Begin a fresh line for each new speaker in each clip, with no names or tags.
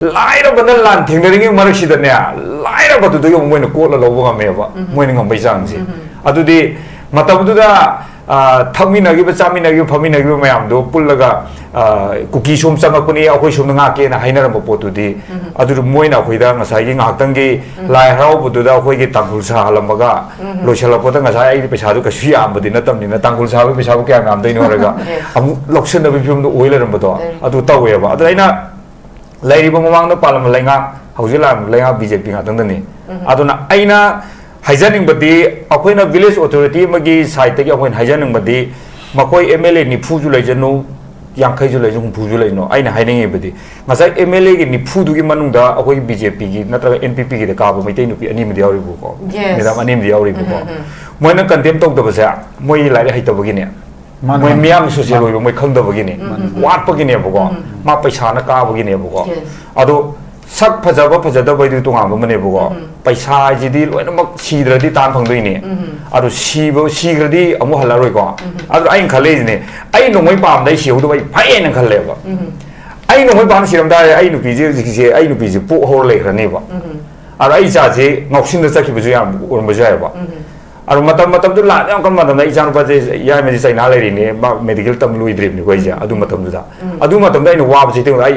ไล่เราบันนั้นลันถึงในนี้มาเรื่องสิเดเนี่ยไล่เราบัดตัวยังมวยนโกละเราบ้างไหมวะมวยนึงของไปจังสิอะตัวดีมาตอนตัวได้ทำมินากิบจามินากิพามินากิไม่ยามดูปุ่นแล้วก็คุกกี้ชมจังกับคนนี้เอาคุยชมงาเกนะให้น่ารับปตัวดีอะตัวมวยน่ะคุยได้งั้นใช่ยิ่งหักตั้งกี่ไล่เราปตัวได้คุยกี่ตังคุลชาลำบากโลชาลปตั้งงั้นใช่ไอ้ไปชาดูก็ช่วยอ่านบดีนั่นตั้งนี่นะตังคุลชาไปชาบุกแกงอ่านได้นู่นอะไรก็ล็อกเส้นนั้นไปพิมพ์ดูโอ้ยเลยรำบากตัวอะตัวเต้าเว้ยว่ะตัวไอ้น่ะเลยที่ผมมองนึกปาลมันเลยงาเขาจะlàmเลยงา BJP งาตั้งแต่นี้อะตัวน่ะไอ้น่ะให้เจนึงบัดดีเอาคุยน่ะ village authority เมื่อกี้สายตะกี้เอาคุยให้เจนึงบัดดีมาคุย MLA นี่พูดอยู่เลยจะนู้ยังเคยอยู่เลยจะคงพูดอยู่เลยเนาะไอ้น่ะให้นี่บัดดีมาใส่ MLA กินนี่พูดดูกินมันนุ่งด่าเอาคุย BJP กินนั่นแต่ NPP กินแต่กาบไม่ได้หนุ่มอันนี้ไม่ได้เอาริบุกไม่ได้อันนี้ไม่ได้เอาริบุกมวยนั่งกันเต็มโต๊ะตัวภาษามวยหลายให้ตัวกินเนี่ยมวยเมียมสุดยอดเลยมวยขังตัวกินเนี่ยวัดพวกกินเนี่ยบุกมาไปชานะกาพวกกินเนี่ยบุกเอาดูสักพระเจ้าไปดูตัวหางมันเนี่ยบุกไปชาจีดีเลยนั่นมันชีเดอร์ที่ตามฟังด้วยเนี่ยเอาดูชีกระดีเอาหมดหันละร้อยกว่าเอาดูไอ้ยังขันเลยเนี่ยไอ้หนุ่มไม่ปามได้เฉียวด้วยไพ่นั่งขันเลยวะไอ้หนุ่มไม่ปามเฉียวได้ไอ้หนุ่มปีจีไอ้หนุ่มปีจีปุ๊โหเลยกันนี่วะเอาดูไอ้จ่าจีงอกชินเดอร์สักกี่ปียังอุ่นไม่ใช่วะเอาดูมาทำตัวหลานยังกันมาทำได้อีจานปัจจัยยายไม่ได้ใส่นาเลยนี่บ้า medical ทำลุยดริฟนี่ก็อีจ้าเอาดูมาทำตัวเอาดูมาทำได้หนูว่าไปสิที่ไอ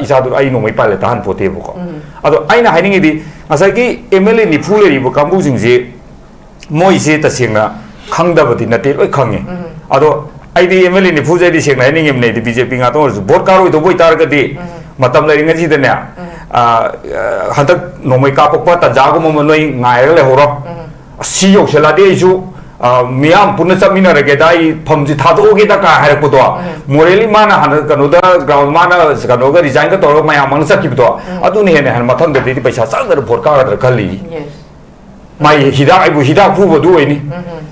้อีจานตัวไอ้หนุ่มไม่ไปเลยทหารโปรตีบุกเอาดูไอ้น่ะให้นี่ดีอาศัยกี่ MLA นี่พูดเลยบุกคำพูดจริงสิมวยสิแต่เสียงน่ะขังดับดินัดเดียวไอ้ขังไงเอาดูไอ้ดี MLA นี่พูดใจดีเสียงไหนนี่เงี้ยเนี่ยดี BJP งาตัวสุดบดการุยตัวบุยตาร์ก็ดีมาทำอะไรเงี้ยสิแต่เนี่ยหันตหนุ่มไม่กล้าปกป้องแต่จ้าก็มันไม่ง่ายเลยหัวเราซีโอเชลาเดจูมีอันปุ่นสับมินาร์เกได้ผมจิตทัดโอเคตะการให้ปุ๊ตัวโมเรลิมานะหันกันอุดากราวมานะกันอุดาดีไซน์ก็ตัวไม่อามันสักกี่ตัวอะตัวนี้เห็นหันมาทำเด็ดที่ไปชาสังเดอร์พอร์ตการ์ดกันลีไม่ฮิดาไอ้บุฮิดาพูดด้วยนี่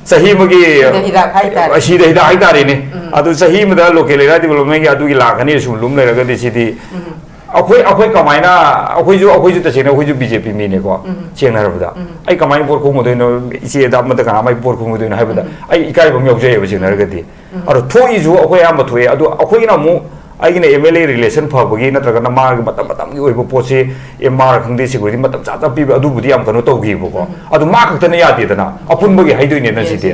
สาฮีเมื่อกี้ฮิดาให้ตาเลยนี่อะตัวสาฮีมันได้โลเคเลยนะที่เราไม่กี่อะตัวกีฬาคันนี้สุ่มลุ่มเลยแล้วก็ดีสิที่เอาคุยกับไม่นะเอาคุยจู่แต่เชียงเอาคุยจู่ BJP มีเนี่ยก็เชียงนั่นหรือเปล่าไอ้กับไม่ปวดคุ้มตัวนู้นอีเสียดำมันตะการไม่ปวดคุ้มตัวนู้นให้เปล่าไอ้ใกล้ผมยกเจ้าไปเชียงนั่นก็ดีเอาทุ่ยจู่เอาคุยอ่ะมาทุ่ยเอาคุยนะมูไอ้เนี่ย MLA relation พอบุกี้นั่นตระกันน้ำมันมาตั้มอยู่ไอ้พวกโพสต์MR ครั้งที่สิบกว่าที่มาตั้มจ้าปีเอาดูบุตรยามกันโน้ตตัวกี่พวกเอาดูมากขึ้นเนี่ยดีแต่นะเอาพุ่นบุกี้ให้ดูเนี่ยนั่นสิที่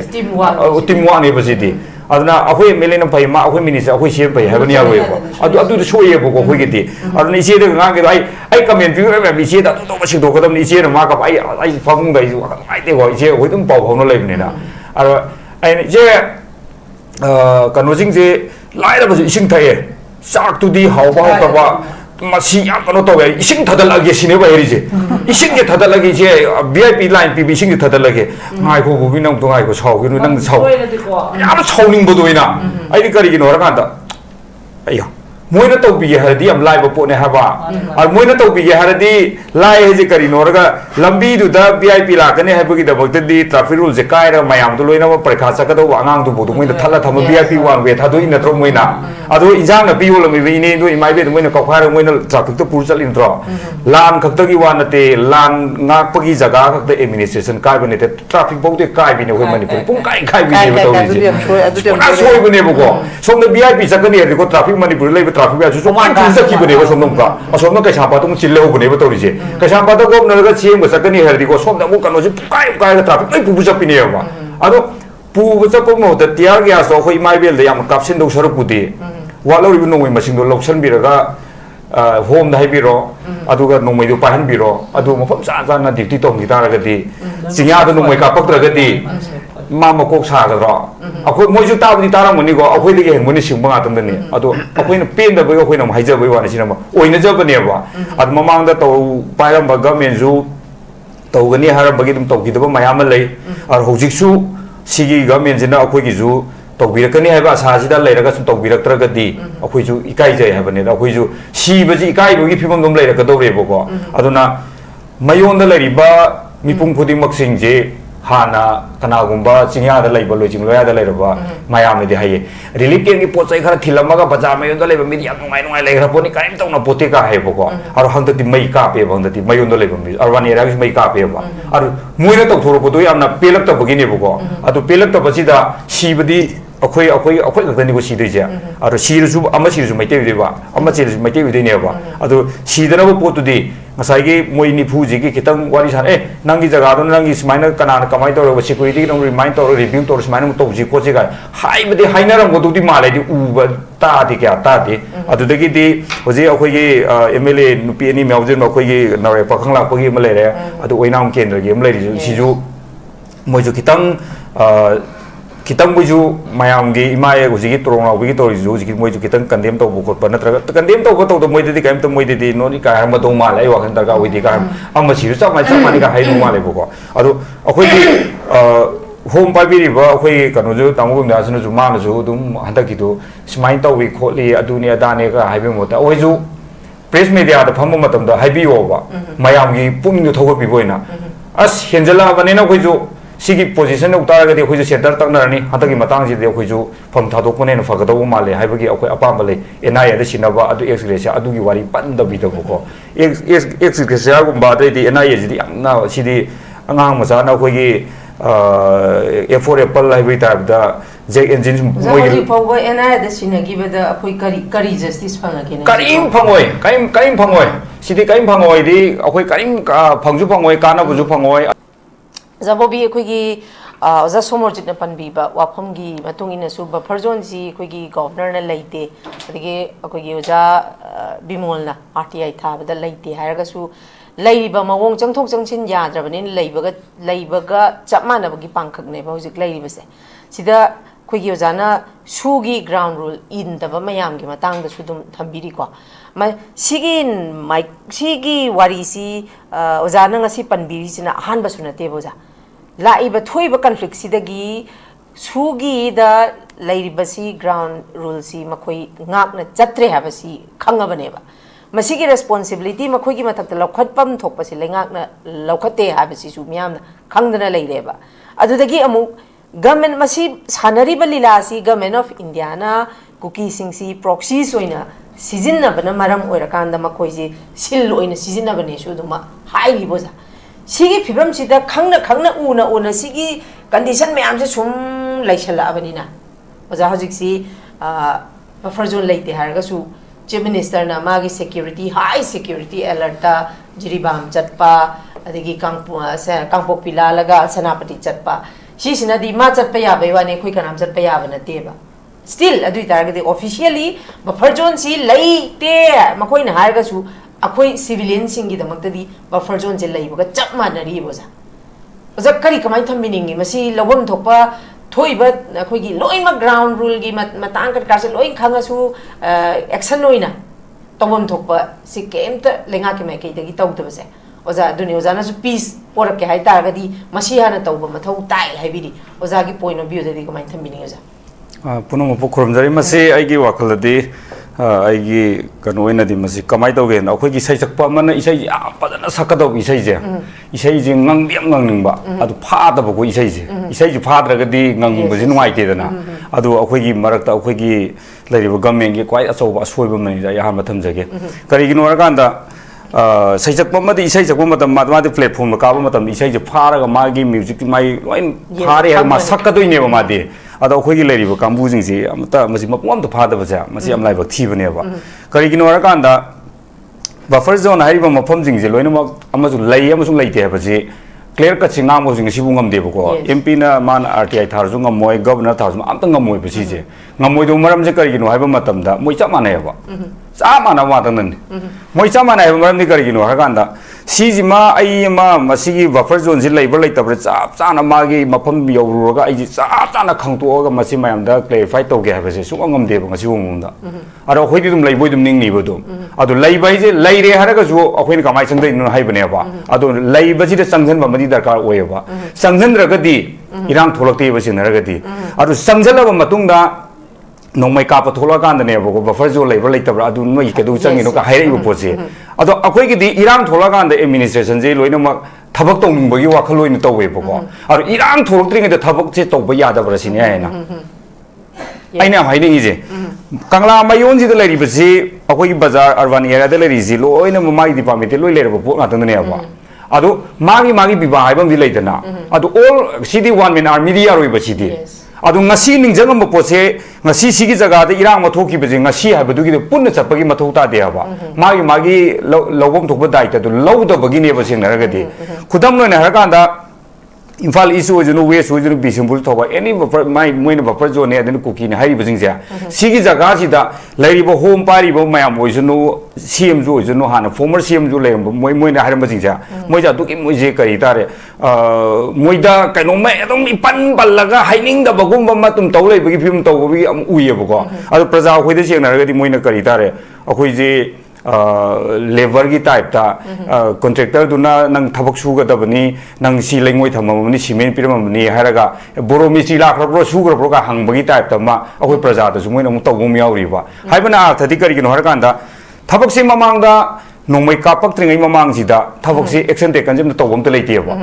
ทีมว่านี่เป็นสิที่เอาดูนะเอาคุย MLA นั่นไปมาเอาคุยมินิสเอาคุยเชียร์ไปให้วันนี้เอาไว้พวกเอาดูช่วยพวกคุยกันดีเอาดูนี่เชียร์เรื่องงานกันไอ้คอมเมนต์ฟิวแบบมีเชียร์ตัวมาเชียร์ตัวก็ต้องมีเชียร์มากับไอ้ฟังได้ไอ้เด็กว่าเชียร์คุยต้องเป่าของนั่นเลยเนี่ยนะเอาไอ้เชียร์กันว่าจริงๆไล่แล้วมันจะชิงไทยจากตัวดีเขาบอกแต่ว่ามาสิยามกันตัวไปชิงทัดลักเกสิเนี่ยไปเลยจีชิงจะทัดลักเกจีVIP line PBชิงจะทัดลักเกง่ายกูบุบินนั่งตัวง่ายกูชาวกูนั่งชาวยามชาวนิ่งบุตรวินะไอ้ที่การกินหัวกันต่อไอ้ยมวยนั่นตัวปีฮาร์ดีอัมไลน์บุปผเนี่ยฮะว่ามวยนั่นตัวปีฮาร์ดีไลน์ให้การกินหัวกันลำบีดูดา VIP ลักเนี่ยให้พวกที่ดับบักดีทราฟิกรูลจะกลายแล้วไม่ยามตัวเลยนะว่าประกาศสักตัวว่างงตัวบุตรมวยนั่นทัดละทำ VIP วันเวทาตัวอินทรมวยนะอะตัวอินจังนะพี่ว่าเราไม่วินี่ด้วยไม่เป็นมวยนั่นก็ควายมวยนั่นทราฟิกตัวพูดสักอินทรลานขับตัวกี่วันนั่นเตลานงาพวกที่จักรขับตัว administration กลายเป็นเนี่ยทราฟิกพวกที่กลายเป็นเนี่ยคนมันนี่ปุ่งกลายเป็นเนี่ยตัวนี้น่าช่วยเป็นเนี่ยพวกก็สมเด็จ VIP สักเนี่ยที่ก็ทราฟิกมันนี่ปุ่งเลยเป็นทราฟิกแบบชุดมันคือสักกี่เป็นเนี่ยก็สมน้ำก็สมน้ำก็ชาปาต้องชิลเลวเป็นเนี่ยตัวนี้ก็ชาปาต้องก็นั่นก็เชี่ยงสักเนี่ยที่ก็สมน้ำมุกันว่าจะกลายก็ทราฟิกไม่ปุ่งจะเป็นเนี่ยว่าอะตัวปูจะปุ่งโน้ตเตียร์แกสโคอีไม่เป็นเลยยามกับเส้นดงสรุปปุติว่าเราอยู่นงไม่มาชิงดูล็อกชันบีร์ก็โฮมได้บีร์อะตัวก็นงไม่ดูไปหันบีร์อะตัวมันฟังสารนั่นดิที่ตรงที่ตาระกันดีสิ่งที่ตัวนงไม่กับปักตระกันดีมาโกกชากันรอเอาคุยมวยจุดตาที่ตาเราเหมือนนี่ก็เอาคุยที่เห็นเหมือนนี่ชิงบังอาจตั้งแต่เนี่ยตัวเอาคุยน่ะเปลี่ยนแต่ไปเอาคุยน่ะหายใจไปวันนี้ใช่ไหมโอ้ยน่าจะเป็นเนี่ยว่ะอะตัวมังแต่ตัวไปแล้วมันก็เหมือนจูตัวกันเนี่ยฮาร์บกิตตัวกิตว่าไม่ยามันเลยอะหกสิบชูสิ่งก็เหมือนจีน่าเอาคุยกิจูตกวิรักนี่ให้บ้าชาจิตาเลยแล้วก็ตกวิรักตระกันดีเอาคุยจูอีกไก่ใจให้บ้านเนี่ยเอาคุยจูชีบจีอีกไก่บุกี้พิมพ์นมเลยแล้วก็ตัวเรียบก็อะตัวน่ะไม่ยอมได้เลยริบ้ามีปุ่งพูดมักสิงเจฮานาขณะกุมบ้าจิงยาได้เลยบอลลูจิงเลยได้เลยหรือว่าไม่ยามเลยที่ให้รีลิฟเกี่ยงที่ปวดใจขนาดที่ลำบากประจำไม่ยอมได้เลยแบบมีอย่างน้อยเลยครับพวกนี้การไม่ต้องนับปวดที่ก้าให้พวกก็อาร์ฮันต์ที่ไม่ก้าเปียบางที่ไม่ยอมได้เลยแบบนี้อาร์วันนี้เราไม่ก้าเปียบอาร์มวยนั่นต้องถูกปวดตัวยามนับเปลือกตัวพวกนี้พวกก็อาร์ตัวเปลือกตัวปัจจิตาชีบดี अखोई खतनी को सीदे अरो सीरसु अमा सीरसु मैते विदेबा अमा चेरसु मैते विदेनेबा अदो सीदनबो पोतुदी ngसाइगी मोइ निफुजी की खितंग वारी सान ए नंगी जगह दो नंगी स्माइना कनान कमाई तौर सिक्योरिटी नं रिमाइंड तौर रिव्यू तौर स्माइना तौजी कोचे गा हाइबदे हाइनरम गोदुदी मालेदी उबा तादि क्या तादि अदुदगी होजे अखोइगी एमएलए नुपी अनि मेवजन अखोइगी नरे पखंग लापगी म लेरे अदु ओइनाम केंद्रगी म लेरि सिजु मोइजु खितंग बुजु मायामगी इमाए हुजिगी त्रोंगावगी तौरिजु हुजिगी मोइजु खितंग कंडेम तौबो खोटबा नत्रगा कंडेम तौबो तौदो मोइदि कायम तो मोइदि नोनि का हम दो माले वाखन दरगा ओइदि का हम सिरु चमानि का हाइनु माले बको अदु अखोइगी होम पाइबिरिबा अखोइ कनोजु तामुगुम दासनु जु मानजु दुम हंदकिदु स्माइन तौबि खोलि अदुनि अदाने का हाइबे मोता ओइजु प्रेस मीडिया दा फम मतम दा हाइबियोबा मायामगी पुंगु थोगपिबोइना अस हेंजला बनेना खोइजु सिगी पोजिशन उतारगदी अखोइजु सेंटर तकनरनी हतगी मतंगसिदे अखोइजु फम थादोकनेन फगदबो माले हाइबगी अखोइ अपामले एनआईए दा सिनबा अदु एक्सग्रेस अदुगी वारी पंदबिदबको एक्सग्रेस गुम्बा दैदि एनआईए जिदि यामना सिदि अंगांग मसाना अखोइगी एफोर एप्पल हाइबी टाइपदा जेक इंजिन
मोइगी फावबा एनआईए दा सिनगिबदा अखोइ करी justice फंगकेने
Karim फंगोय सिदि Karim फंगोयदि अखोइ Karim फंगजु फंगोय कानाबुजु फंगोय
Zabobi akhoi oza somorjit na panbiba wafamgi matungina su buffer zone si akhoi governor na leite adigi akhoi oza bimol na RTI thabada leite hairaga su leiba mawong changthok changchin yadrabani leibaga chapmana bagi pangkhakne ba hojik leiba se sida akhoi oza na sugi ground rule in daba mayam gi matang da su dum thambiri ko ma sigi wari si oza na ngasi panbiri sina ahan basuna te boza लाइब थोइब conflict सिदगी सुगी द लैरिबसी ground rule सी मखोइ ngakna chatre habasi khangabane ba masigi responsibility मखोइ की मथक लौखटपम थोकपसी लेंगाकना लौखते habasi su myamna khangdana leireba adudagi amu government masi sanariba lila si government of India na cookie singsi proxy soina sizinna bana maram oirakanda makhoi ji sil oina sizinna bane su duma hairi boza सिगी फिबम सिदा खंगना उना सिगी condition में आमसे सुम लाइछला अबनिना ओजा हजिक सी buffer zone लेते हारगा सु chief minister ना मागी security high security alert Jiribam चटपा अदगी Kangpokpi लगा सनापति चटपा सिसिना दी मा चटपा याबे वाने खोइ कनाम चटपा याबे नतेबा स्टिल अदुइ तारगदि ऑफिशियली बफर जोन सी लेते मखोइना हारगा सु अखोई सिविलियन सिंगी दमक्तदी बफर जोन जे लैबगा चप मानरी बोजा ओजा करी कमाइ थमिनिंगी मसी लवम थोपा थोइबा अखोइगी लोइमा ग्राउंड रूल गी मतांग कट कारसे लोइ खंगासु एक्शन ओइना तवम थोपा सि केमत लेंगा के मैके दगी तौदबसे ओजा दुनि ओजा ना सु पीस पोरक के हाइ तारगदी मसी हाना तौबा मथौ ताइ हाइबिदी ओजा गी पॉइंट ऑफ व्यू ददी कमाइ थमिनिंगी ओजा
पुनम पुखरमजरी मसी आइगी वाखलदी आइगी कनोइनदी मसी कमाइ तौगे ना अखोइगी इसै सकपा मन इसै याम पदना सकदौ इसै जे ngangdiam ngangningba adu फादबो को इसै जे फाद्रगदी ngangबजि नुवाइतेदना adu अखोइगी मरकता अखोइगी लैरिबो गवर्नमेंट गे क्वाइ अचौबा असोइबो मनिदा याम थमजगे करिगिनो रकांदा सैजक ममदी इसै सकपा मतम मादमादि प्लेटफॉर्म काबो मतम इसै जे फारगा मागी म्यूजिक माइ लोइन फारे मा सकदोइनेबा मादि अदा अखोइगी लैरिबो कांबुजिंगसि अमता मसि मपम त फादबजा मसि अमलाइबो थिबनेबा करिगिनो रकांदा बफर जोन हाइरिबा मफमजिंगजे लोइनमक अमसु लै अमसु लैते हाबसि क्लियर कट सिंगाम मोजिंग सिबु ngamdebako MP na man RTI tharju ngamoy governor tharju amta ngamoy basije ngamoy do maram je karigino haiba matamda moi cha manayaba cha mana wa tan moi cha manayaba maram ni karigino harganda sijima ai ma masigi buffer zone ji leiba leitabra cha cha na magi mafam yawruga ai cha cha na khangtoga masi mayam da clarify tawge habase su ngamdeba ngasi wumunda aro hoidi dum leiboi dum ning nibo dum adu leibai je leire haraga ju akhoi kamai changdai nu haibane ba adu leiba ji da changhan ba madi darkar oyoba changhan ragadi irang tholakte ba sinaragadi adu changjala matungda nongmai kapa thola kanda ne bo buffer zone leiba leitabra adu noi kedu changino ka hairei poche ado akhoi gi di irang thola kanda administration je loina ma thabak tongningbagi wakhal loina tawwe boko adu irang tholoktring da thabak je tawba yadabra sine aina aina haini je kangla mayon ji da leri basi akhoi bazar urban area da leri ji loina ma mai department loi lerba po nga tang ne ba adu magi biba haibam di leidana adu all city one man army di aroi basi di अदु ngasi ningjang am pose ngasi sigi jaga de irang ma thoki beje ngasi ha bedu gi punna chapagi ma thota de ba magi lobom thokba daita du low da bagi ne ba sing na ga de khudam no ne har kan da Imphal East ojunu West ojunu Bisimpur thoba any my moina buffer zone ne kuki ne hari bajing ja sigi jaga si da lairi bo home pari bo mayam ojunu CM ju ojunu hana former CM ju le moina har bajing ja moja du ki moje kari tare moida kaino me adom ipan ballaga haining da bagum ba matum tawlei bagi film taw bagi am uye bo ko adu praja khoi de seng na ga di moina kari tare akhoi je labour की type ता contractor दुना नंग थबक सुगदबनी नंग सी लेंगोय थममनी cement पिरममनी हारगा बोरो मिस्त्री लाखरब्रो सुगरब्रो का हंगबगी type ता मा अखोय प्रजा दा सुमोय नमु तवम यावरिबा हाइबना अर्थदि करिगिनो हरकांदा थबक से ममांगदा नोंमै कापक त्रिङै ममांग सिदा थबक से एक्शन टेकन जेम तवम त लेतेबा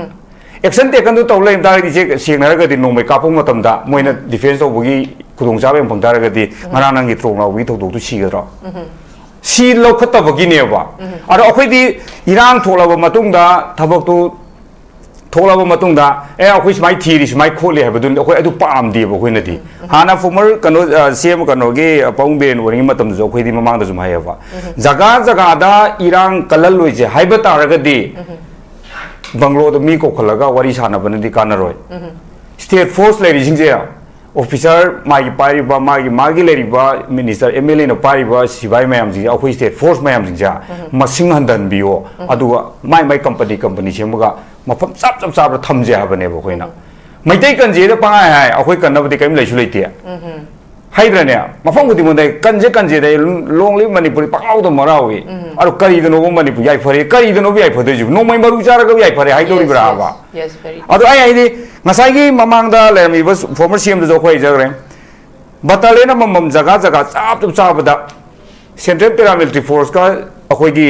एक्शन टेकन दु तव लेम तागदि से सेंगनारगदि नोंमै कापक मतमदा मोयना डिफेंस तवबगी खुदोंग चाबे फंगतारगदि ngana nangi tronglawi thokdok tu sigedro si lawkhatabagi neba aro akhoi irang tholaba matungda thabak tu tholaba matungda akhoi smai thiri smai khole habadu akhoi adu pam de akhoi na di hana former kano sem kano ge paungben wori matam jo akhoi di mamang da jum hayaba jaga jaga da irang kalal loi je haiba taraga di banglo da mi ko khalaga wari sana ban di kanaroi state force le rijing je officer magi pariba magi leriba minister MLA no pariba sibai mayam ji akhoi state force mayam ji ja masing handan bio aduga mai company semuga mafam chap thamje habane bo khoina maitai kanje da pa hai akhoi kannabdi kaim leisu leite haidrane mafam gudi mondai kanje dai longli manipuri pakaw do marawi aru kari do no manipur yai fare kari do no yai phade ju no mai maru chara ga yai fare hai do ribra ba
yes very
adu ai di ngasai gi mamang da lemi bas former CM do khoi jagre batalena mamam jaga chap da central paramilitary force ka akhoi gi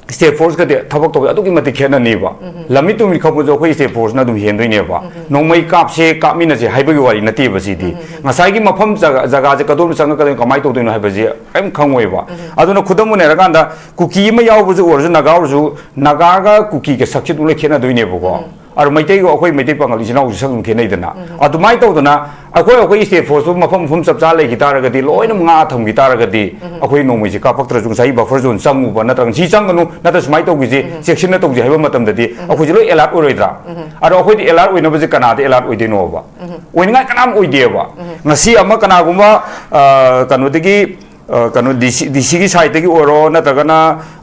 state force ka de thabak to adu gi mati khena ni ba lami tu mi khabu jo khoi state force na dum hen doi ne ba nongmai kap se kapmi na je haiba gi wari nati ba si di ngasai gi mafam jaga je kadom sang ka kamai to doi no haiba je aim khangoi ba adu na khudam ne ra kan da kuki ma yaw bu ju or ju naga ga kuki ke sakchi tu le khena doi ne ba ko और मैटे को अखोई मैटे पंगली सिना उजसंग खेनै दना अदुमाय तौदना अखोई state force मफम सबचा ले गितारगदी lion मंगा थम गितारगदी अखोई नोमै जे कापक्त्र जुं साइ बफर जोन संगुब नत्रंग सी संगनु नत्र सुमाय तौगिजे सेक्शन न तौजे हैबा मतम ददी अखोई जे लो एलार्ट ओइरोइद्रा और अखोई दि एलार्ट ओइनबा जे कनादे एलार्ट ओइदेनोबा ओइनगा कनाम ओइदेबा ngasi ama kanaguma kanodigi kano DC की साइड की ओरो नत्रगना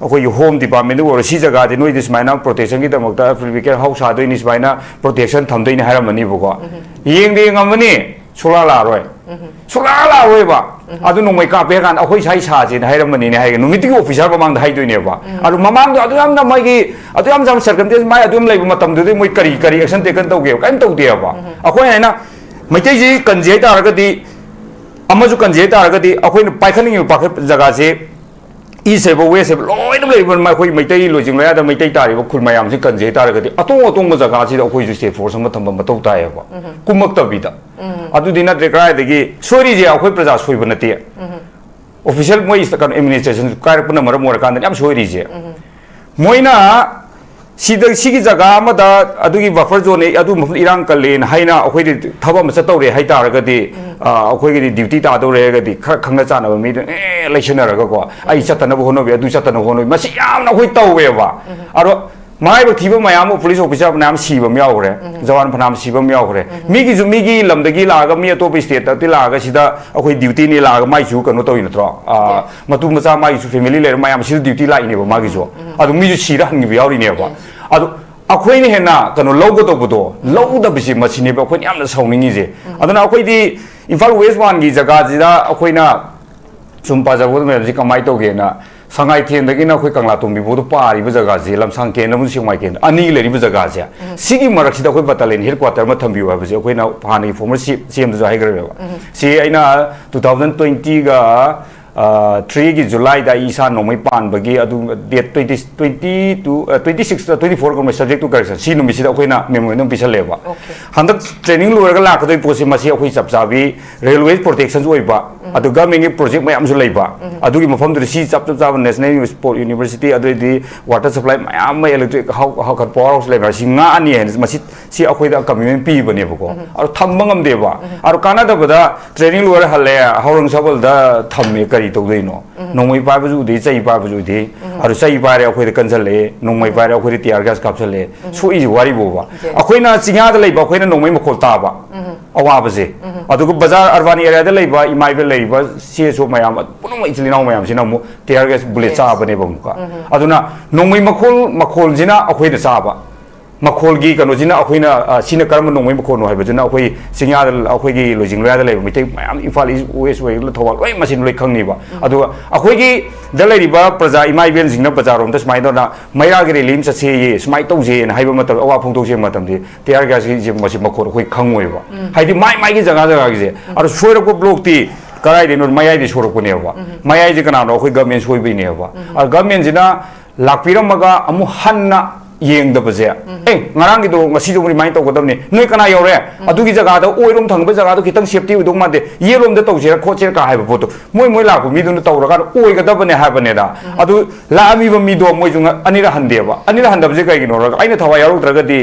अखोई होम डिपार्टमेंट ओरो सी जगह दे नोइ दिसमाइना प्रोटेक्शन की दमकता प्रिविकेट हाउस आदोइ निसमाइना प्रोटेक्शन थमदोइनि हारमनि बको येंगदे ngमनि सोला लारोइ बा अदु नोमै कापे गान अखोई साइ साजे हारमनि ने हाइ नुमिति ऑफिसर बमांग हाइदोइने बा अरु ममांग अदु याम ना माइगी अदु याम जाम सर्कमस्टेंस माइ अदुम लेब मतम दुदे मोइ करी एक्शन टेकन तौगे काइन तौदे बा अखोई हैना मैते जी कंजे तारगदी अमजु कंजे तारगदी अखोइन पाइखनिंग पाख जगह से ईस्ट है वेस्ट है लोइन लेबन मा खोइ मैतै लोजिंग लया द मैतै तारिबो खुल मयाम से कंजे तारगदी अतोंग जगह से अखोइ जु स्टेट फोर्स म थंब मतौ तायबा कुमक तबिदा अदु दिना ट्रेक्राय दगी सोरी जे अखोइ प्रजा सोइब नते ऑफिशियल मोइ कन एडमिनिस्ट्रेशन कारपन मरम मोर कान याम सोरी जे मोइना सिगी जगह अमदा अदुगी बफर जोन अदु इरांग कलेन हाइना अखोइ थबा म चतौरे हाइ तारगदी अखोइ ड्यूटी तादौरेगदी खर खंगना चानब मी लेसनरग को आई चतनब होनबे अदु चतनब होनबे मसि यामना अखोइ तौवेबा अरो माइबो थिबो मयाम पुलिस ऑफिसर नाम सिबम यावरे जवान फनाम सिबम यावरे मिगी लमदगी लागा मी अतोप स्टेट ति लागा सिदा अखोइ ड्यूटी नि लागा माइसु कनो तोइ नत्रो मतु मचा माइसु फैमिली लेर मयाम सिदा ड्यूटी लाइनेबो मागिजो अदु मिजु सिरा हंगिबो यावरिनेबो अदु अखोइने हेना कनो लौगो तोबदो लौदबसि मसिनेबो अखोइ यामना साउनिंगिजे अदुना अखोइदि इम्फाल वेस्ट वन की जगह जिदा अखोइना सुम पाजाबो मेजि कमाइ तोगेना संगाई थेंदगिना अखोइ कंगला तोंबि बोदो पारिबो जगह जे लमसांग केन नमु सिंगमाइ केन अनि लेरिबो जगह जे सिगी मरकसिदा अखोइ बटालियन हेडक्वार्टर म थंबियो हाबजे अखोइना फानि फॉर्मर सीएम जो हाइग्रेबा सी आइना 2020 गा 3 की जुलाई दा ईसा नोंगमै पानबगी अदु डेट 20 to 26 to 24 को सब्जेक्ट टू करेक्शन सी नुमिसिदा अखोइना मेमोरेंडम पिसलेबा हंदक ट्रेनिंग लोरगा लाखदोइ पोसे मसी अखोइ चपचाबी रेलवे प्रोटेक्शन ओइबा अदु गवर्नमेंट की प्रोजेक्ट मयाम सु लेबा अदुगी मफम दु सी चप चप नेशनल स्पोर्ट यूनिवर्सिटी अदुदी वाटर सप्लाई मयाम इलेक्ट्रिक हाउ खत पावर हाउस लेबा सिंगा अनि है मसी सी अखोइदा कम्युनिटी पी बनेबको और थम्बंगम देबा और काना दबदा ट्रेनिंग लोर हले हाउरंग सबल दा थम्मे करी तौदैनो नोंगमै पाबजु दे चै पाबजु दे और चै पारे अखोइदा कन्सले नोंगमै पारे अखोइदा टियर गैस कापसले सुइ वारी बोबा अखोइना चिंगा दा लेबा अखोइना नोंगमै मखोल ताबा अवाबजे अदुगु बाजार अर्बन एरिया दा लेबा इमाइबे लेबा सेसो मयाम पुनम इचलिनाव मयाम सिना मु टियर गैस बुलेट चाबने बमुका अदुना नोंगमै मखोल जिना अखोइदा चाबा मखोल की कनोजिना अखोइना सिना करम नोंगमै मखोनो हाइबजना अखोइ सिंगा अखोइगी लोजिंगलादा लेबा मिते मयाम इम्फाल वेस्ट वे थोवा लोइ मसिन लोइ खंगनिबा अदु अखोइगी द लेरिबा प्रजा इमाइबेन जिंगना बाजारोम द स्माइ दना मैरागी रेलिम ससे ये स्माइ तौजे न हाइबा मतम अवा फोंतोसे मतम दि टियर गैस जी मसि मखोल अखोइ खंगोइबा हाइदि माइ की जगह गिजे और सोरको ब्लॉक ती कराइ देनो मयाइ दि सोरकोनेबा मयाइ जी कनानो अखोइ गवर्नमेंट सोइबिनेबा और government Jinnah लाकपिरमगा Amu Hannah येंगदबजे A ngarang gido ngasi jo remind to godamni noi kana yore adugi jaga da oirom thangba jaga do kitang safety udong made yelom da tawjera khoche ka haiba photo moi la ko mi dun tawra ka oi ga dabane habane da adu la ami ba mi do moi junga anira handabje kai gino ra aina thawa yaru draga di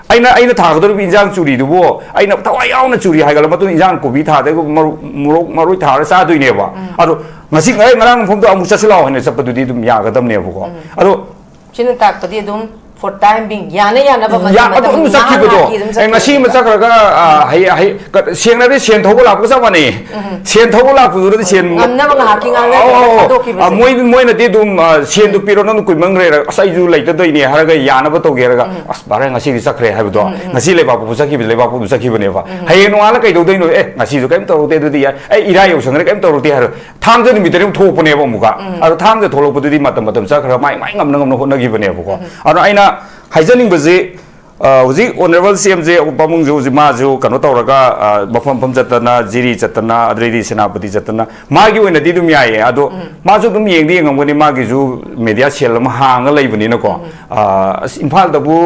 aina thagdor bi injang churi dubo aina thawa yauna churi haigala matu injang ko bi tha de maroi thara sa dui ne ba adu ngasi ngarang phom do amu chasila hone sapadu di dum ya ga dam ne ko adu
chinu tak padi dum for time being yana ba
ya adu sakhi bedo ngasi ma chakraga hai siang na de sian thogo la ko sa mani sian thogo la pu ru sian
ngamna ba haking anga
moi na de dum sian du piro no ku mangre asai ju lai ta doi ne haraga yana ba to ge raga as bare ngasi ri sakre ha bedo ngasi le ba pu sakhi le ba pu sakhi bane ba hai no ala kai do doi no ngasi ju kaim to de du di ya ira yo sang kaim to ru ti har tham je mi de tho pune ba mu ka ar tham je tholo pu di matam chakra mai ngam na hon na gi bane ba ko ar aina हाइजनिंग बजे हुजी honourable CM जे पमुंग जो जिमा जो कनो तौरगा मफम फम जतना जिरी जतना अद्रेदी सेनापति जतना मागी ओइना दी दुम याय अदो माजु दुम येंगदी ngमगनि मागी जु मीडिया सेल म हांग लैबनि नको इम्फाल दबु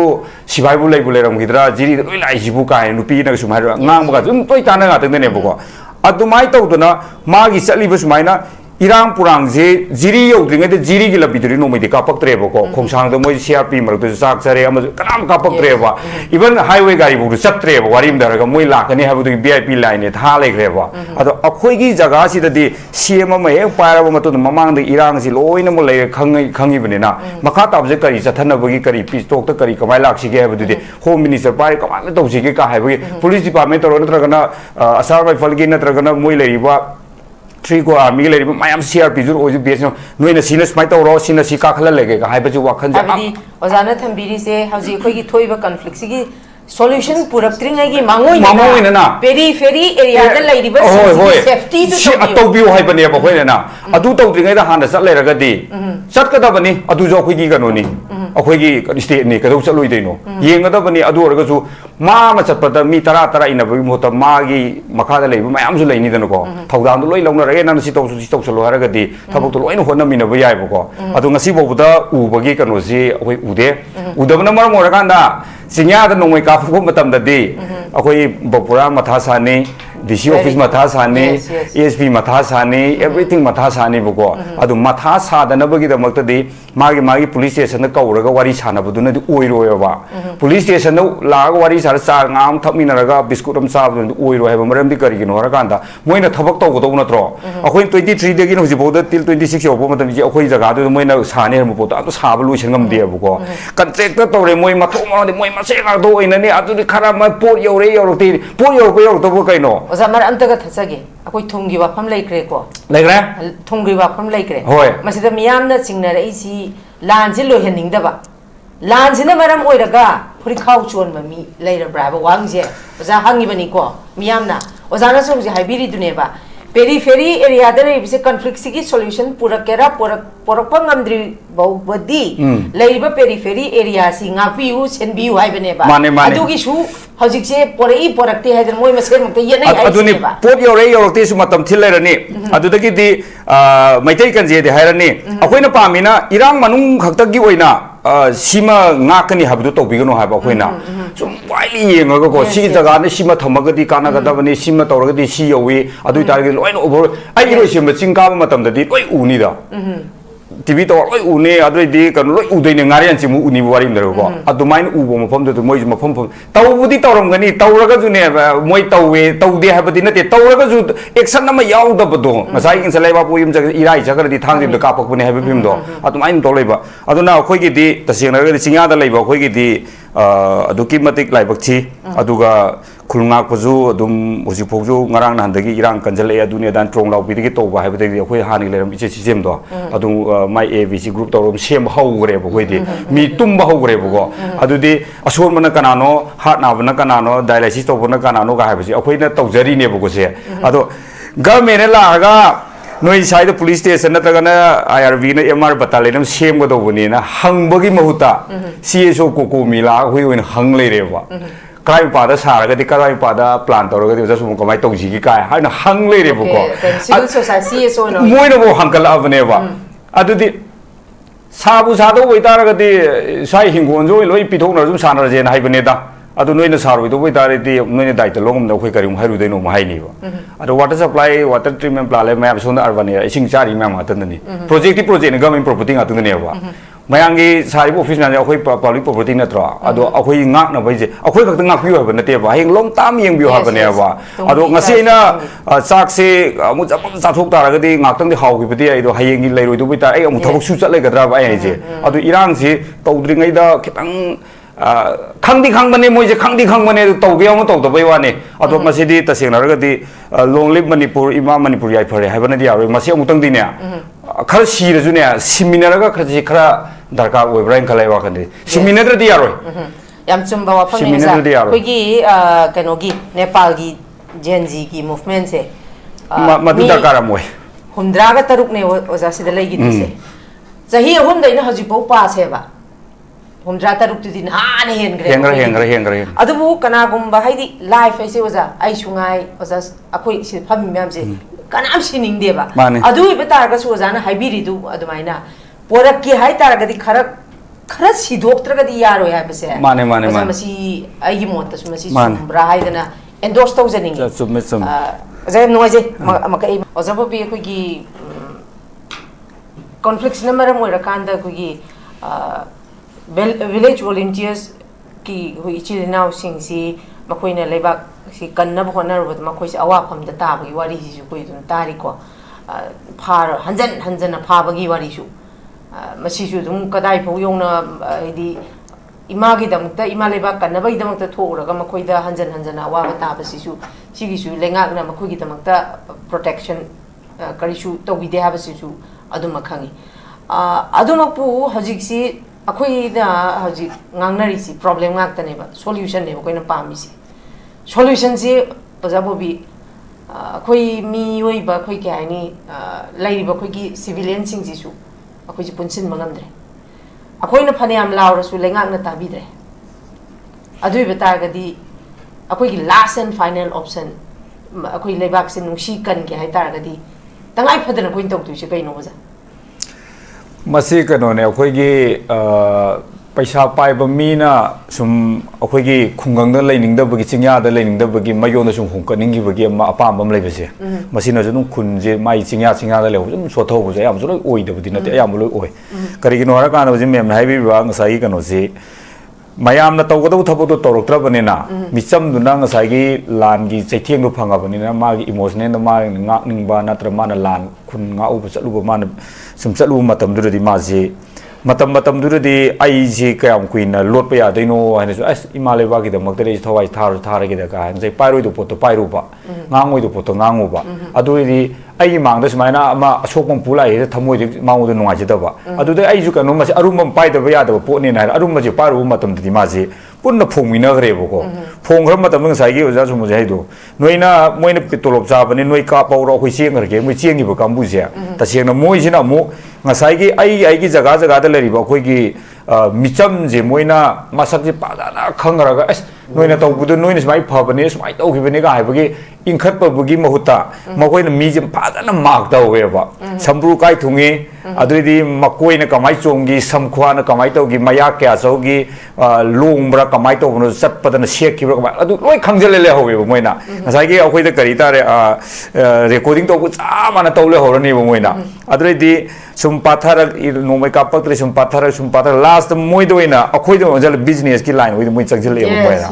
सिबाइबु लैबु लेरम गिद्रा जिरी लोइ लाइजिबु काय नुपि न सुमाइ ngang जुम तोइ ताना गा तने बको अदुमाइ तौदना मागी चलिबु सुमाइना इरांग पुरांग जे जिरी यौद्रिंगे दे जिरी की लबिदुरी नोमैदे कापक्त्रेबको खोंसांग द मोइ सीआरपी मरक चाक चरे अम कनाम कापक्त्रेबा इवन हाईवे गाड़ी बु चत्रेबा वारिम दरगा मोइ लाकनी हाबुदु वीआईपी लाइन था लेग्रेबा अदो अखोइगी जगह सिददी सीएम अम हे पायरबा मतु ममांग द इरांग सि लोइना मो लै खंगी बनेना मखा ताबजे करी चथनबगी करी पिस्टोक त करी कमाइ लाक्सिगे हाबुदुदि होम मिनिस्टर पाय कमाइ तौसिगे का हाबगी पुलिस डिपार्टमेंट तरो नत्रगना असार राइफल की नत्रगना मोइ लैरिबा 3 को आर्मी ले मैम सीआरपी जो ओजु बेस नोइना सिना स्माइ तौरो सिना सि काखला लेगे का हाइबजु वाखन जा
अबि ओजाना थंबिरी से हजि खोगी थोइबा कॉन्फ्लिक्ट सिगी solution पुरक्त्रिङै गी मांगोइ ना पेरीफेरी एरिया दा लैरिबा सेफ्टी तो
तौबियो हाइबने बखोइ ना अदु तौद्रिङै दा हाना चत लेरगदि चतकदबनि अदु जो खोगी गनोनि अखोगी स्टेट नि कदौ चलुइ दैनो येंगदबनि अदु ओरगसु मा मा चतपदा मी 10 इनबगी मोता मागी मखादा लैबा मयाम सु लैनि दनको थौदाम दु लोइ लौनरगे नन सि तौसलो हरगदि थबक लोइन होनमिन बा याइबको अदु ngasi बोबदा उबगी कनोसि अखोइ उदे उदबना मरम ओरकांदा सिंया द नोंगमै काफु मतमददि अखोइ बपुरा मथा सानि डीसी ऑफिस मथा सानि एसपी मथा सानि एवरीथिंग मथा सानि बको अदु मथा सादनबगी दमक्तदि मागी पुलिस स्टेशन कौरगा वारी सानबदुनदि ओइरोयबा पुलिस स्टेशन लाग वारी सार चार ngam थमिनरगा बिस्कुट अम साबदुनदि ओइरो हैबा मरमदि करिगिनो हरकांदा मोइना थबक तौगदौ नत्रो अखोइ 23 दगी नो जिबोदा तिल 26 योबो मतमि अखोइ जगा दु मोइना साने हरम पोतो अतो साब लुइसंगमदि बको कन्ट्रैक्ट तौरे मोइ मथो मरदि मोइ मसे गादो ओइनने अदुदि खरा म पोर योरे योरति पोर योरको योरतबो कैनो
ओजामर अंतगा थसगे अखोइ थुंगी वाफम लैक्रे को
लैग्रे
थुंगी वाफम लैक्रे
होय
मसिदा मियामना चिंगनरैसी लानजे लोहेनिंगदबा लानजिना मरम ओइरगा फुरि खाउ चोन ममी लैरब्राबा वांगजे ओजा हंगिबनी को मियामना ओजाना Sonje हाइबिरि दुनेबा periphery area da leibse conflict sigi solution purakera porakpa ngamdri bawdi leiba periphery area si ngapiu senbiu haibane ba adugi su hojik se porakti haidan moi masen mukta yena hai
aduni pot yorokte su matam thillerani adudagi di maitai kanje de hairani akoina pamina irang manung khaktagi oina sima ngakani habdu tobigano haba akoina sum waili yengaga ko si jaga ne sima thamagadi kana gadabani sima tawragadi si yowi adu target loina over ai iro sima chingka matam dadi loi uni da TV to loi une adoi di kan loi udai ne ngarian chimu uni wari mdar ko adumain ubo mafam de moi mafam tawbudi tawram gani tawraga ju ne moi tawwe tawde habadi nate tawraga ju action nama yaw da bado ngasai in salai ba poim jaga irai jaga di thang dim da kapak bune habe bim do adumain to leiba aduna khoi gi di taseng na ga chinga da leiba khoi gi di aduki matik laibak chi aduga khulnga paju adum hoji phogju ngarang nan dagi irang kanjale aduni dan trong lau bi gi to ba habe de khoi hani leram iche system do adu my avc group to sem haugré bo khoi di mi tumba haugré bo adu di asor mana kanano hat na bana kanano dialysis to bana kanano ga habe ji akhoi na tawjari ne bo ko se adu government la ga noi side police station natagana IRV na MR battalion sem ga do bani na hangbagi mahuta CSO ko mila hoi oin hang le re ba kai pada saraga di kai pada plan tawraga di jasum ko mai tawji gi kai ha na hang le re bo ko
civil society CSO no
moi na bo hangkal avane ba adu di sabu sado wai taraga di sai hingon jo loi pithok na jum sanar je na hai bane da adu noi na saroi do wai tare di noi na daita longom na khoi karim hairu de no ma hai ni ba adu water supply water treatment plant le map sonda urban area ising chari map ma tan ni project government property nga tung ne ba mayangi sari office na akhoi public property na tra ado akhoi ngak na bai je akhoi khak ngak piu ha na te ba heng long tam yeng biu ha ba ne ba ado ngasi na chak se amu japam sa thok tar ga di ngak tang di hau gi bidi ai do hayeng gi leiroi do bai tar ai amu thok su chat le ga dra ba ai je ado irang si tawdri ngai da khitang khangdi khang bane moi je khangdi khang bane taw ge amu taw da bai wa ne ado ngasi di taseng na ga di long live manipur ima manipur yai phare ha ba na di aroi ngasi amu tang di ne khar si ra ju ne seminar ga khar ji khara darkar oi brain khalai wa khande seminar di aroi
yam chumba wa phang ne sa koi gi kanogi nepal gi genji gi movement se
madu darkar amoi
humdra ga taruk ne oja sida lei gi se chahi hum dai na haji pau pa se ba humdra taruk tu din ha ne hengre adu bu kana gumba haidi life ai se oja ai sungai oja akoi si phami myam se kanam sining de ba adu ibe tar ga su oja na haibiri du adu maina porak ki hai tar ga di khara si doctor ga di yaro ya be se
mane
masi ai gi mot su masi sumbra hai dana endorse tau janing
sum
oja noise makai oja bo bi ko gi conflicts na maram ora kanda ko gi village volunteers ki hui chilinaw sing si makoi na lebak si kanna bo na ro makoi si awa pham da ta bagi wari si su koi dun tari ko phar hanjan pha bagi wari su masi su dum kadai pho yong na di ima gi dam ta ima lebak kanna bai dam ta thora ga makoi da hanjan awa ba ta ba si su sigi su lengak na makoi gi dam ta protection kari su to bi de ha ba si su aduma khangi aduma pu hojik si akhoi da hojik ngangnari si problem ngak ta ne ba solution ne ko na pami si solution si pajabo bi akhoi mi oi ba khoi kya ni lai ba khoi gi civilian sing ji su akhoi ji punsin mangam dre akhoi na phane am law ra su lengak na ta bi dre adui beta ga di akhoi gi last and final option akhoi lebak sin nungsi kan ke hai tar ga di tangai phadana koin tok tu si kai no ba
masi kano ne akhoi gi paisa pai ba mi na sum akhoi gi khungang da leining da bagi chingya da leining da bagi mayon da sum hung ka ning gi bagi ma apam bam lei bese masi na junu khun je mai chingya da lew sum so tho bu je am so oi da budi na te am loi oi kari gi no ra ka na ji mem hai bi ba ngasai kano ji mayam na tawga do thabu do torok tra bane na micham du na ngasai gi lan gi chaitheng du phanga bane na ma gi emotional na ma ngak ning ba na tra ma na lan khun nga u chalu ba ma na sum chalu matam du di ma ji matam du di ai ji kayam queen na lot pa ya dai no ha so as imale ba gi da mak tere thawai thar gi da ka ngai pai roi du pot to pai ru ba ngangoi du pot to ngangu ba adu di ai mang da smaina ama asok pam pulai da thamoi di mangu du nungai ji da ba adu dai ai ju ka no ma arum pai da ba ya da po ne na arum ma ji pai ru matam di ma ji पुनः फोंगमिनग्रेबको फोंग्र मतम ngसाइगी ओजा सुमुजे हाइदो नोइना Moina पितोलोब जाबने नोइ का पाउरो खै चेंगरगे मोइ चेंगिबो काम्बुजे तसेंगना मोइसिना मु ngसाइगी आइगी जगा जगा द लेरिबो खोइगी मिचम जे मोइना मसकजे पादाना खंगरगा एस नोइना तौबुदो नोइना समाइ फबने समाइ तौगिबने गा हाइबगे इंखतपबगी महुता मखोइना मिजे पादाना मार्क तौवेबा सम्ब्रु काइ थुंगे अदुइदि मकोइना कमाइ चोंगी समख्वाना कमाइ तौगी मया क्या चौगी लोंब्रा कमाइ तौबनो चटपदना सेकिब्रा कमाइ अदु लोइ खंगजले ले होवेबो मोइना ngसाइगी अखोइदा करि तारे रेकॉर्डिंग तौबु चामाना तौले होरनिबो मोइना अदुइदि सुम पाथर नोंमै कापक्त्रे सुम पाथर लास्ट मोइदोइना अखोइदो जल बिजनेस की लाइन होइदो मोइ चंगजले मोइना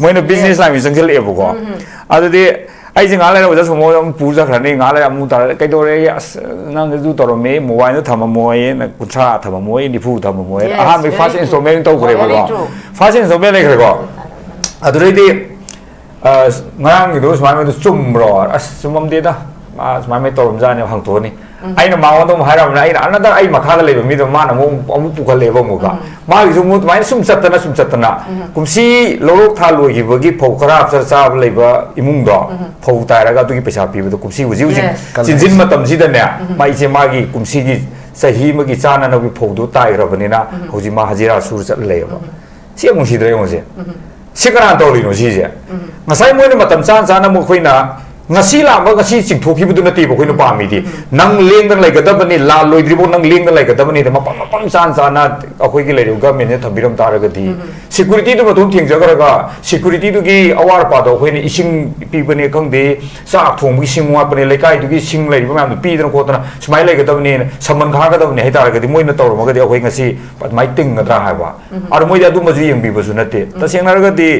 मोइना बिजनेस लाइन चंगजले एबोको अदुदि आइजे ngala ओजा समो पुजा खरने ngala अमु तार कैदोरे नंग जु तोरमे मोबाइल थममोय न कुथ्रा थममोय निफु थममोय आहा मे फर्स्ट इंस्टॉलमेंट तो करे बो फर्स्ट इंस्टॉलमेंट ले करे अदुइदि ngang gido smai me chumro as chumam de da smai me torom jane hangtoni aina mawo haram na aina another ai makhala leba mi do mana mo amu pukal leba mo ga ma gi sumu mai sum chatana kumsi lorok tha loi gi bagi phokara char cha leba imung do phau tai ra ga tu gi paisa pi do kumsi uji jinjin matam si da ne mai che ma gi kumsi gi sahi ma gi chana na bi phau do tai ra bani na hoji ma hajira sur chat leba si amung si dre mo se sikana toli no si je ngasai mo ni matam chan chana mo khoina ngasi la ba ngasi ching thoki bu na ti bo khoina pa mi di nang leng dang lai ga da bani la loi dri bo nang leng dang lai ga da bani ma pam chan chana akhoi gi lai ru government ne thabiram tar ga di security du matum thing jaga ga security du gi awar pa do khoina ising pi bani khang de sa thong gi sing wa bani lai kai du gi sing lai ba ma pi dang ko tana smai lai ga da bani saman kha ga da bani hai tar ga di moi na tor ma ga di akhoi ngasi mai ting ga tra ha ba ar moi da du ma ji yeng bi ba su na te ta seng na ga di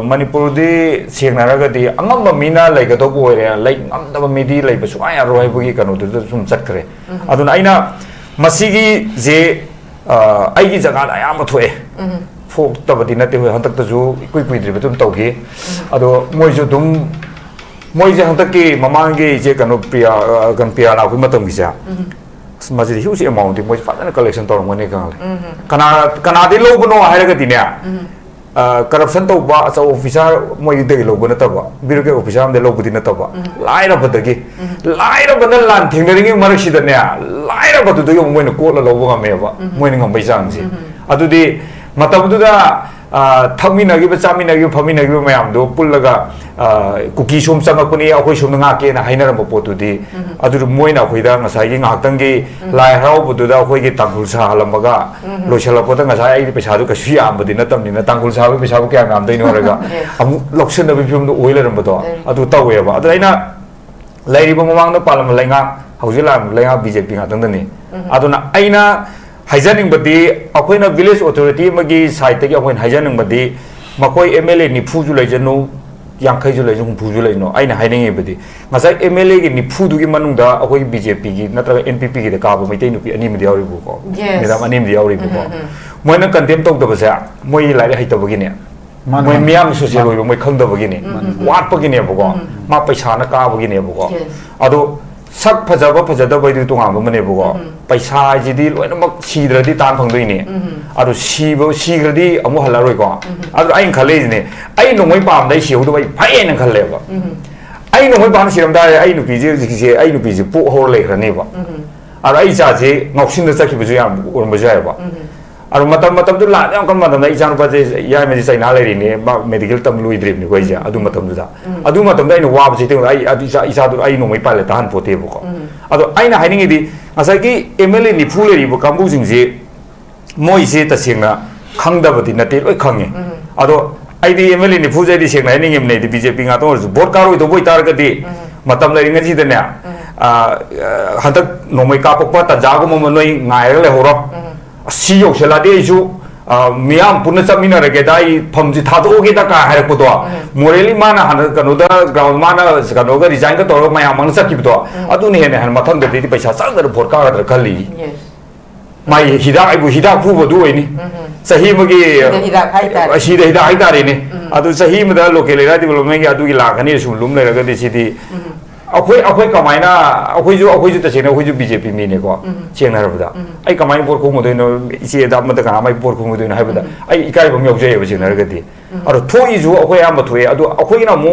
manipur di siang naraga di angam ba mina lai ga to boy re lai ngam da mi di lai ba su ai aro hai bu gi kanu du sum chat kare aduna aina masigi je ai gi jaga da yam thoe phok ta ba di na te hoi hantak ta ju kui dri ba tum tau gi ado moi ju dum moi je hantak ki mamang gi je kanu pia la ku matam gi ja majid huge amount moi fa na collection tor mo ne kana di lo bu no hai ra ga di ne corruption to ba so officer moi de lo bu na ta ba biru ke officer am de lo bu di na ta ba lai ra ba de lan thing de ngi marak si da ne lai ra ba du yo moi na ko la lo bu ga me ba moi ni ngam bai sang si adu di matam du da thami na gi ba chami na gi phami na gi mayam do pul laga cookie som chang ko ni akhoi som nga ke na haina ra ba po tu di adu moi na khoi da ngasai gi ngak tang gi lai harau bu du da khoi gi tangul sa halam ba lo shala po da ngasai ai paisa du ka sui am ba di na tam ni na tangul sa ba paisa bu kya ngam dai no ra ga am loksen da bi phim do oil ra ba do adu taw ye ba adu aina lai ri ba mamang da palam lai nga haujilam lai nga bjp nga tang da ni adu na aina हाइजनिंग बदी अखोइना village authority मगी side तगी अखोइन हाइजनिंग बदी मकोई MLA निफु जु लैजनो यांखै जु लैजनो हुंफु जु लैनो आइना हाइनिंग बदी ngasa MLA गी निफु दुगी मनुंगदा अखोइ BJP गी नत्रा NPP गी काबो मैतै नुपी अनि मदि यावरि बुको मेदाम अनि मदि यावरि बुको मोइना कंटेम तौदबसा मोइ लाइरे हाइतबगी ने मोइ मियाम सोशल होइबो मोइ खंदबगी ने वाटपगी ने बुको मा पैसा ना काबगी ने बुको अदो sak phajaba phajadaba du tonga ba mane bugo paisa ji di loina mak sidra di tan phang doi ne adu sigradi amu halaroi ko adu ai khale ne ai nongmai pam dai siu du bai phai na khale ba ai nongmai pam siram da ai nu pi je ai nu pi je po hor le khane ba adu ai cha je ngoksin da sakhi bu ya or ma ja ba adu matam du la yam kan matam da ijan ba je ya me sai na le ri ne ba medical tam lui drip ni ko ja adu matam da ai no wa ba je te ai adu isa du ai no mai pa le tan po te bu ko adu ai na haining di asai ki mla ni phu le ri bu kambu jing je moi se ta sing na khang da ba di na te loi khange adu ai di mla ni phu je di sing na haining em ne di bjp nga to vote ka roi to boi tar ga di matam le ring ji da ne hantak no mai ka pa ta ja go mo noi ngai le ho ro si yok sela de ju miyam punna chamina ra ge dai pham ji tha do ge da ka ha ko do morally mana han kanu da ground mana kanu ga resign ka to mayam mang sa ki do adu ne ne han mathang de di paisa sang da phor ka da khali mai hida ai bu hida phu bo du ni sahi ma gi hida hai ta re ni adu sahi ma da local area development gi adu gi la khani sum lum le ra ga de si di अखोई कमाइना अखोई तसेना अखोई BJP मीने को चेंगना रबदा आई कमाइन पोर खुमुदोइनो इसे दा मत का माइ पोर खुमुदोइनो हाइबदा आई इकाइ बम योगजे बसिना रगति अरो थोइ जु अखोई आम थोइ अदु अखोई ना मु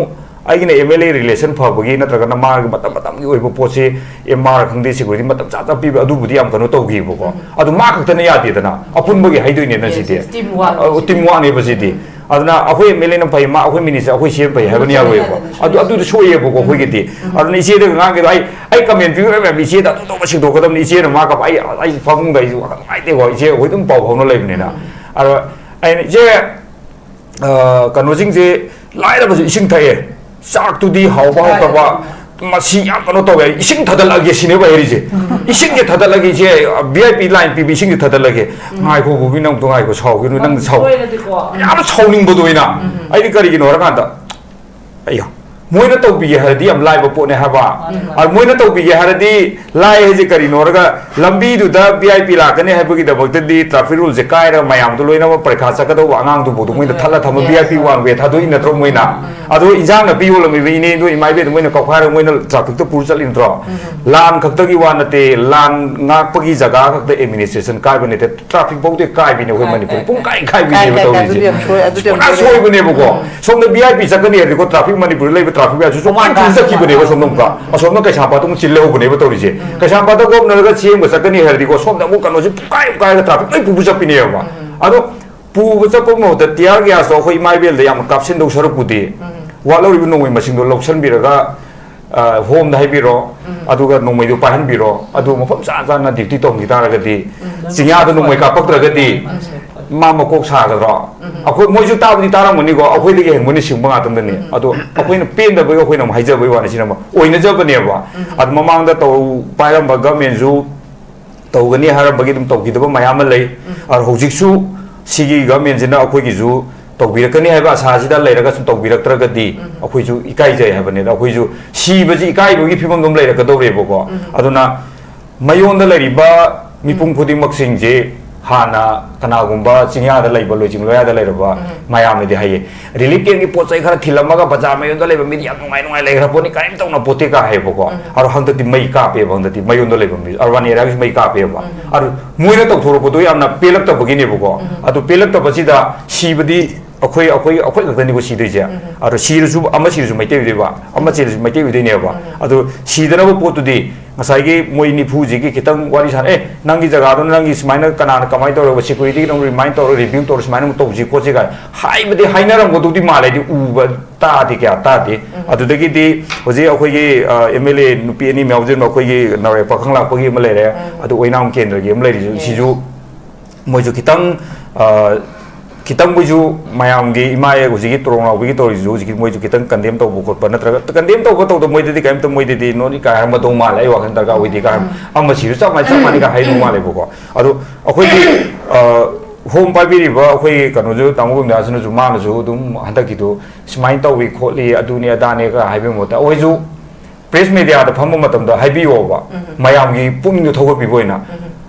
आई ने एमएलए रिलेशन फबगी नत्रगा ना मार मतम मतम की ओइबो पोसे एमआर खंगदे सिगुरि मतम चा चा पीब अदु बुदि आम कनो तौगी बको अदु मा खतने यादे दना अपुनबगी हाइदोइने न सिते टीम वन ने बसिति aduna akoi MLA na pai ma akoi minister akoi CM pai habani agoi ko adu soye bo ko khoi giti aduna ise de nga ge ai comment view me ise da to ba sing do ko dam ise na ma ka ai phang dai ju ai de ko ise hoi dum pau phau no lai ne na aro ai je kanu jing je lai da ba ising thai sak tu di hau ba ta ba masi ya kanu to ga ising thadal age sine ba eri je ising ge thadal age je VIP line PB ising ge thadal age ngai ko bu bi nang to ngai ko chau gi nang chau ya ma chau ning bo do ina ai di kari gi no ra kan da ai ya moina to bi ha di am lai ba po ne ha ba ar moina to bi ha di lai he je kari no ra lambi du da VIP la ka ne ha bu gi da bak di traffic rule je kai ra mayam to loina ba parekha sa ka do angang du bo du moina thala thama VIP wan we tha do ina tro moina ado injang na piyo lami we ne do imai be moina ka khara moina traffic to pur chalin tro lan khak ta gi wan te lan ngak pa gi jaga khak ta administration kai bane te traffic bo te kai bi ne we manipur pung kai bi ne ba to ji na soi bane bo ko som na VIP sa ka ne ko traffic manipur lai ba traffic ya ju so man tu sa ki bane ba som nom ka asom na ka sa pa tum chille ho bane ba to ji ka sa pa to ko na ga chiem ba sa ka ne ha ri ko som na mo ka no ji kai ka traffic ai pu sa pi ne ba ado pu sa po mo ta tiar ga so khoi mai bel de yam kapsin do saru pu de walo ri no mai masing do loksan bi ra home da biro aduga no mai do pahan biro adu mo pham sa sa na dikti tong gi ta ra ga di singya do no mai ka pak ra ga di ma ma kok sa ga ro akoi moi ju ta bi ta ra mo ni go akoi de ge mo ni sing ba ga tam de ni adu akoi na pen da ba akoi na hai ja ba wa na sin ma oi na ja ba ne ba ad mamang da to pai ram ba government ju to ga ni har ba gi dum to gi da ba mayam ma lei ar hojik su sigi government jina akoi gi ju tawbirakani haiba asasi da leiraga sum tawbiraktragadi akhoi ju ikai jai habane da akhoi ju sibaji ikai bogi phimam dum leiraga dore boko aduna mayon da leriba mipum khuding maksing je hana kana gumba chingya da leiba lojing loya da leiraba mayam ne de haye relief ken gi pochai khara thilamaga baja mayon da leiba media ngai ngai leira poni kaim tawna pote ka hai boko ar hangda ti mai ka pe bangda ti mayon da leiba mi arwan era gi mai ka pe ba ar muina tok thoro bodo yamna pelak ta bagi ne boko adu pelak ta bachi da sibadi akhoi khakta ni ko si deja aro si ru ama si ru mai te de ba ama si ru mai te de ne ba ado si da na pot di ngasai gi moi ni phu ji gi kitang wari san nangi jaga do nangi smaina kana kamai to ro security no remind to review to smaina to ji ko ji ga hai badi haina ram go di ma lai di u ba ta di kya ta di ado de gi di hoji akhoi gi MLA nupi ni myaujin ma akhoi gi nare pakhang la ko gi ma lai re ado oinam kendra gi ma lai si ju moi ju kitang kitang buju mayam gi imaye go jigi torong la gi to ju jigi moi ju kitang kandem to bu ko pa natra kandem to ko to moi de kaim to moi de no ni ka ma to ma lai wa kan ta ga wi de ka am si sa mai sa ma ni ka hai no ma lai bu ko adu akhoi gi home pa bi ri ba akhoi kanu ju tang bu da sunu ju ma na ju dum handa ki do smai to wi kho li adu ni ada ne ka hai be mo ta oi ju press media da pham ma tam da hai bi yo ba mayam gi pum ni thogo bi boina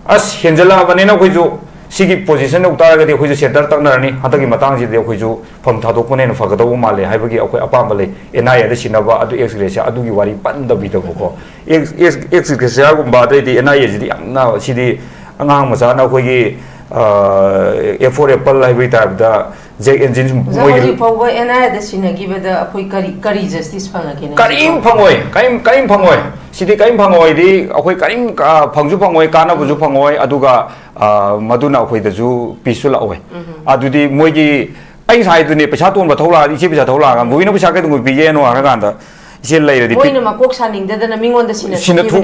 as henjala ba ne na khoi ju sigi position uk tara ga de khoi ju center tak na ni hata gi matang ji de khoi ju pham tha dok ne na fa ga do ma le hai ba gi akhoi apam ba le ena ya de sinaba adu express adu gi wari pan da bi da ko express ya gum ba de di ena ya ji di na si di angang ma sa na khoi gi A4 apple hai bi ta da jet engine
moi ji phawa ena ya de sinagi ba da akhoi kari justice phanga ke ne
karim phangoi sidi kaim phangoi di akhoi karim phangju phangoi kana buju phangoi aduga maduna akhoi da ju pisula oi adudi moi gi ai sai du ne paisa ton ba thola isi paisa thola ga buina paisa ka du bi ye no ara ga da isi lai ra di
moi na ma kok saning da na mingon da sina
thu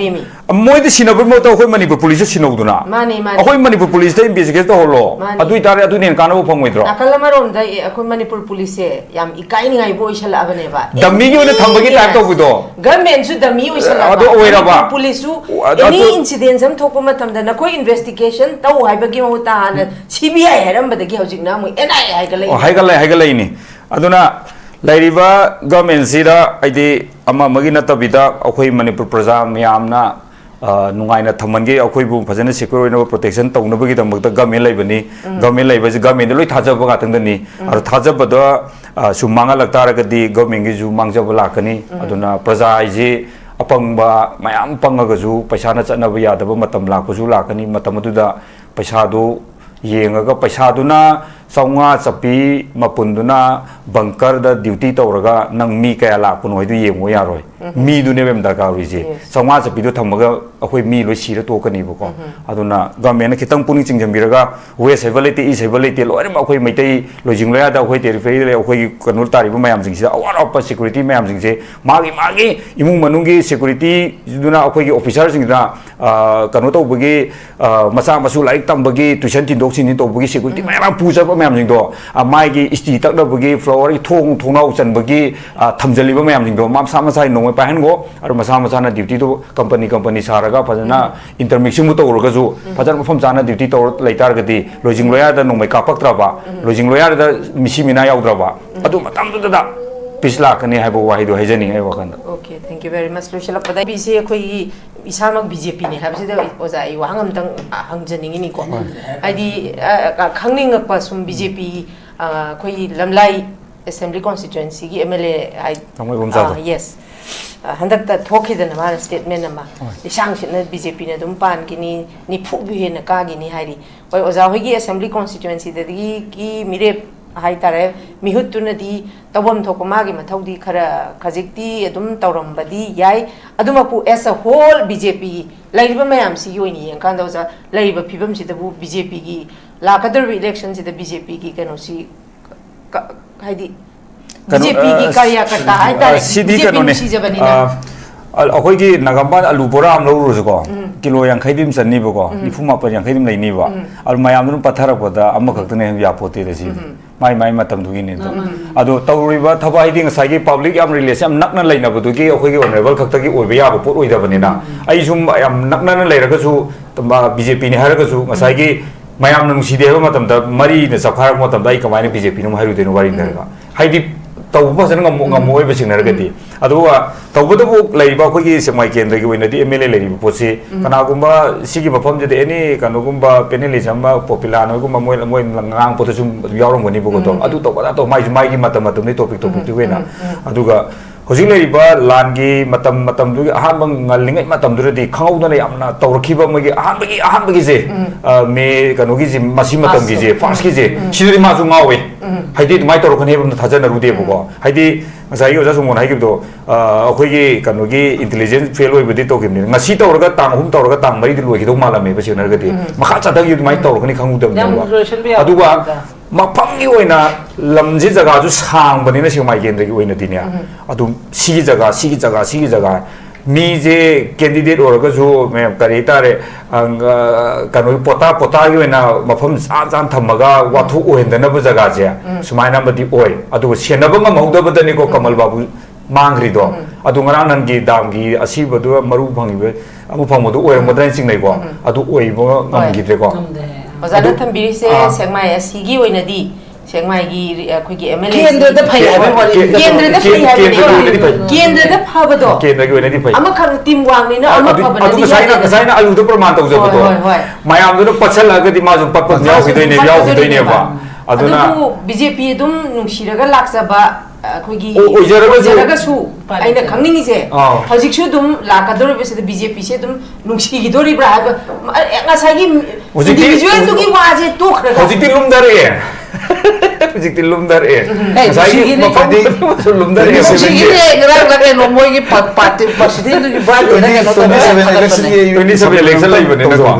moi de sina ba mo to akhoi manipur police sina uduna
mani
akhoi manipur police da investigate to holo adu itare adu ne kana bu phangoi dro
akala marom da akhoi manipur police yam ikai ni ngai boi sala abane ba
dammi gi ne thambagi type to budo
government su dammi oi sala
adu oira ba
police su any incident sam thokpa matam da na koi investigation tau hai ba gi mo ta na CBI heram ba da gi hojik na mo NI hai ga lai ni aduna lairiba government sida aidi ama magi na tabida akhoi manipur praja miyamna nungaina thamangi akhoi bu phajana secure oina protection tawnabagi damakta government laibani government laiba ji government loi thajaba ga tangdani ar thajaba da sumanga laktara ga di government gi ju mangja lakani aduna praja ji
apangba mayam pangagazu paisana chatnaba yadaba matam lakpasu lakani matam aduda paisado yengaga paisaduna saunga chapi mapunduna bunker da duty tawraga nang mi kaya lakpuno hoidu yengo yaroi mi du ne bem darka rije saunga chapi du thamaga akhoi mi loi sira tokani bako aduna government khitang puning chingjambiraga west ability is ability loi ma akhoi maitai lojing loya da akhoi terifei le akhoi kanul tari ba mayam jing sida awar of security mayam jing se magi imung manungi security duna akhoi gi officer jing da kanu to bagi masa masu laik tam bagi tuition tin dok sin to bagi security mayam puja ba mayam jing do mai gi sti tak da bagi floor gi thongnau chan bagi thamjali ba mayam jing do mam sa masai nongmai pa hen go ar masa na duty to company saraga fajana intermixing mu to urga ju fajar mafam jana duty to leitar gadi lojing loya da nongmai kapak traba lojing loya da misi mina yaudra adu matam du da pisla kani haibo wahido haijani ai wakanda.
Okay, thank you very much. Loishalakpada bise khoi isamak BJP ne habsida oza I wahangam tang hangjaning ni ko aidi khangning pa sum BJP khoi lamlai assembly constituency gi MLA ai yes handak ta thokidana ma statement ama isang sina BJP ne dum pan kini ni phubi he na ka gi ni hairi oi oza hogi assembly constituency da gi mire hai tare mihutuna di tabam thokoma gi mathaudi khara khajikti adum tawrambadi yai adumapu as a whole BJP laiba mayam si yoini yankanda oza laiba phibam si dabu BJP gi lakadar election si da BJP gi kano si haidi BJP gi karya karta hai tare BJP si jabani na
akhoi gi nagamba alu bora am lo ro ko kilo yang khaidim sanni bako ifuma pa yang khaidim laini ba al mayam nu pathara poda amma khakne ya pote de si mai matam dugi ne ado tawriba thabai ding sai gi public am relation am nakna laina bu gi akhoi gi honorable khakta gi oiba ya pot oida bani na ai sum am nakna lairaga su BJP ni haraga su ngasai gi mayam nu si de ba matam da mari ne sakhara matam da I kamai ne BJP nu haru de nu wari ngarga haidi tawba san ngamo ba sinargati aduwa tawbadabu laiba khoi semai kendra gi oina di MLA laiba posi kana gumba sigi mafam je de ani kanu gumba penelism ba popular no gumba moi ngang poto sum yawrong gani bo to adu to bada to mai gi matam ni topic ti wena aduga hoji laiba langi matam du ahan bang ngalingai matam du di khangau na yamna tawrakhiba magi ahan bagi je me kanu gi masi matam gi je fast gi je sidri ma ju ngawe haidi mai tawrakhane bam thajana rude bo haidi ngasai oja sumon hai gibdo akhoi gi kanu gi intelligence fail oi budi to gimni ngasi tawraga tang hum tawraga tang mai di loi gi do malame ba sinar gati makha cha gi mai tawrakhani khangu dam aduga mapamgi oina lamji jaga ju sang bani na simai kendra gi oina dinya adu sigi jaga mi je candidate oraga ju me kari tare kanu pota gi oina mafam jan thamaga wathu ohendana bu jaga je sumaina badi oi adu senaba ngamauda badani ko Kamal Babu mangri do adu ngarang nan gi dam gi asiba du maru bhangi be amu phamodu oi modan sing nei ko adu oi bo ngamgi de ko
Ozana thambiri se sengmai asigi oina di sengmai gi khoi gi MLA
kendra da phai ha ba
kendra da phai ha kendra da phaba do
kendra gi oina di phai
ama khang tim wang ni na ama phaba
adu ngasai na alu do praman tau jabo do mayam do pachal laga di ma ju pat yaw hidoi ne ba aduna
BJP dum nungsiraga laksaba khoi gi ojaraga su aina khangningi se hojik su dum lakador be se BJP se dum nungsi gi dori bra ha ngasai gi individual tu gi waje to khra
hojik ti lumdare hojik ti lumdare ngasai gi mapadi lumdare
sigi ne ngarang lage no moi gi party president gi ba de na no
27 election lai bane na ko